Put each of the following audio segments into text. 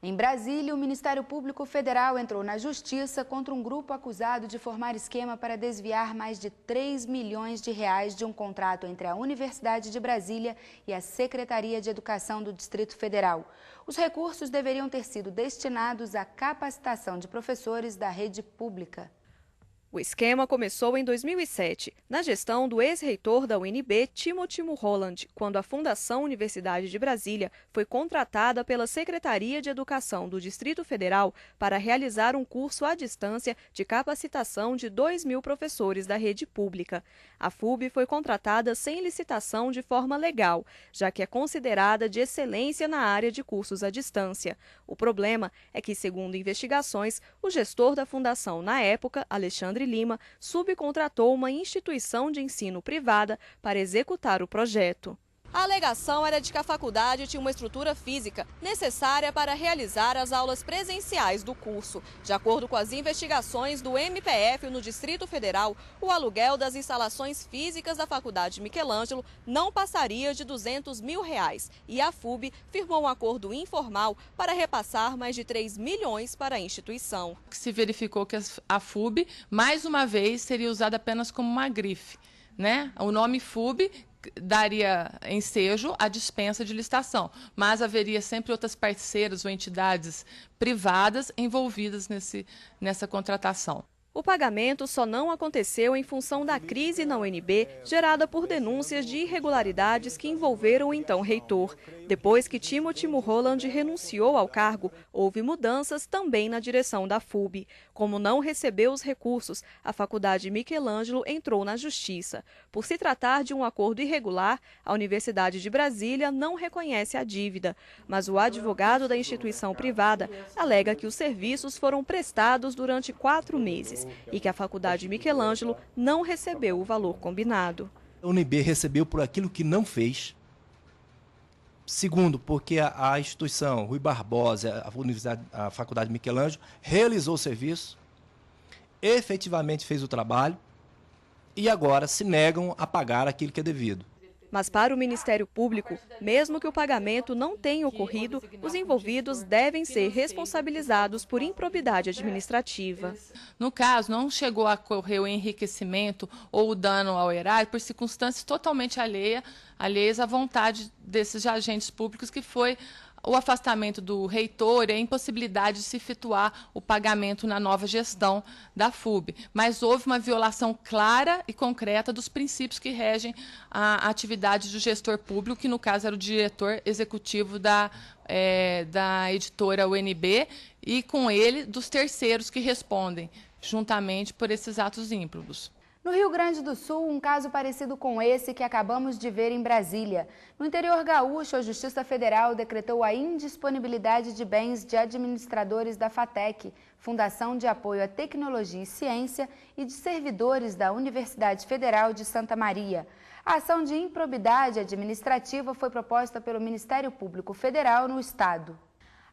Em Brasília, o Ministério Público Federal entrou na Justiça contra um grupo acusado de formar esquema para desviar mais de 3 milhões de reais de um contrato entre a Universidade de Brasília e a Secretaria de Educação do Distrito Federal. Os recursos deveriam ter sido destinados à capacitação de professores da rede pública. O esquema começou em 2007, na gestão do ex-reitor da UNB, Timothy Mulholland, quando a Fundação Universidade de Brasília foi contratada pela Secretaria de Educação do Distrito Federal para realizar um curso à distância de capacitação de 2.000 professores da rede pública. A FUB foi contratada sem licitação de forma legal, já que é considerada de excelência na área de cursos à distância. O problema é que, segundo investigações, o gestor da fundação na época, Alexandre Lima, subcontratou uma instituição de ensino privada para executar o projeto. A alegação era de que a faculdade tinha uma estrutura física necessária para realizar as aulas presenciais do curso. De acordo com as investigações do MPF no Distrito Federal, o aluguel das instalações físicas da Faculdade Michelangelo não passaria de R$200 mil e a FUB firmou um acordo informal para repassar mais de 3 milhões para a instituição. Se verificou que a FUB, mais uma vez, seria usada apenas como uma grife, né? O nome FUB daria ensejo à dispensa de licitação, mas haveria sempre outras parceiras ou entidades privadas envolvidas nessa contratação. O pagamento só não aconteceu em função da crise na UNB, gerada por denúncias de irregularidades que envolveram o então reitor. Depois que Timothy Mulholland renunciou ao cargo, houve mudanças também na direção da FUB. Como não recebeu os recursos, a Faculdade Michelangelo entrou na Justiça. Por se tratar de um acordo irregular, a Universidade de Brasília não reconhece a dívida, mas o advogado da instituição privada alega que os serviços foram prestados durante 4 meses. E que a Faculdade Michelangelo não recebeu o valor combinado. A UNB recebeu por aquilo que não fez. Segundo, porque a instituição Rui Barbosa, a Faculdade Michelangelo, realizou o serviço, efetivamente fez o trabalho e agora se negam a pagar aquilo que é devido. Mas para o Ministério Público, mesmo que o pagamento não tenha ocorrido, os envolvidos devem ser responsabilizados por improbidade administrativa. No caso, não chegou a ocorrer o enriquecimento ou o dano ao erário por circunstâncias totalmente alheias à vontade desses agentes públicos, que foi o afastamento do reitor e a impossibilidade de se efetuar o pagamento na nova gestão da FUB. Mas houve uma violação clara e concreta dos princípios que regem a atividade do gestor público, que no caso era o diretor executivo da editora UNB, e com ele dos terceiros que respondem juntamente por esses atos ímprobos. No Rio Grande do Sul, um caso parecido com esse que acabamos de ver em Brasília. No interior gaúcho, a Justiça Federal decretou a indisponibilidade de bens de administradores da FATEC, Fundação de Apoio à Tecnologia e Ciência, e de servidores da Universidade Federal de Santa Maria. A ação de improbidade administrativa foi proposta pelo Ministério Público Federal no Estado.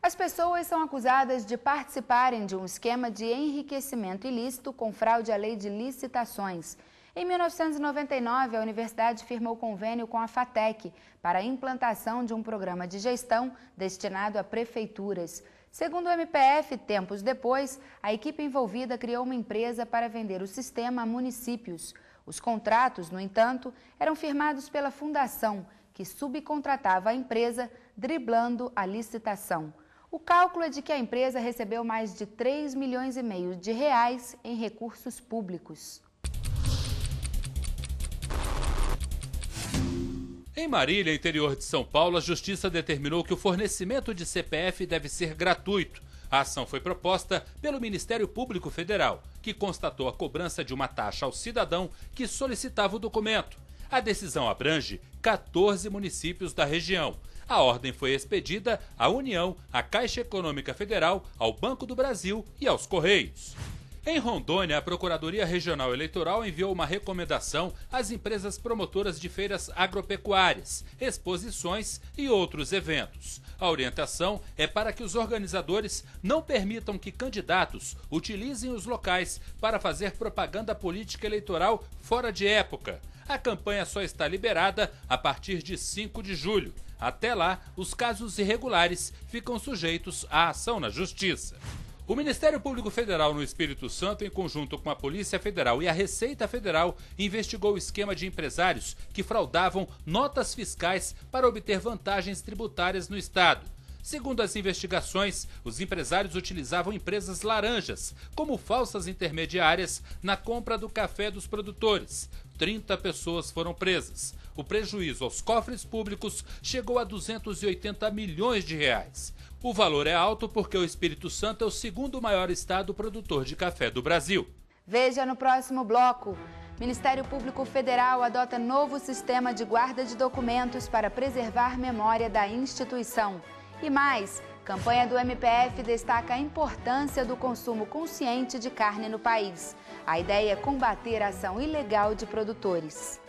As pessoas são acusadas de participarem de um esquema de enriquecimento ilícito com fraude à lei de licitações. Em 1999, a universidade firmou convênio com a FATEC para a implantação de um programa de gestão destinado a prefeituras. Segundo o MPF, tempos depois, a equipe envolvida criou uma empresa para vender o sistema a municípios. Os contratos, no entanto, eram firmados pela fundação, que subcontratava a empresa, driblando a licitação. O cálculo é de que a empresa recebeu mais de 3,5 milhões de reais em recursos públicos. Em Marília, interior de São Paulo, a Justiça determinou que o fornecimento de CPF deve ser gratuito. A ação foi proposta pelo Ministério Público Federal, que constatou a cobrança de uma taxa ao cidadão que solicitava o documento. A decisão abrange 14 municípios da região. A ordem foi expedida à União, à Caixa Econômica Federal, ao Banco do Brasil e aos Correios. Em Rondônia, a Procuradoria Regional Eleitoral enviou uma recomendação às empresas promotoras de feiras agropecuárias, exposições e outros eventos. A orientação é para que os organizadores não permitam que candidatos utilizem os locais para fazer propaganda política eleitoral fora de época. A campanha só está liberada a partir de 5 de julho. Até lá, os casos irregulares ficam sujeitos à ação na Justiça. O Ministério Público Federal no Espírito Santo, em conjunto com a Polícia Federal e a Receita Federal, investigou o esquema de empresários que fraudavam notas fiscais para obter vantagens tributárias no estado. Segundo as investigações, os empresários utilizavam empresas laranjas como falsas intermediárias na compra do café dos produtores. 30 pessoas foram presas. O prejuízo aos cofres públicos chegou a 280 milhões de reais. O valor é alto porque o Espírito Santo é o segundo maior estado produtor de café do Brasil. Veja no próximo bloco. Ministério Público Federal adota novo sistema de guarda de documentos para preservar memória da instituição. E mais, campanha do MPF destaca a importância do consumo consciente de carne no país. A ideia é combater a ação ilegal de produtores.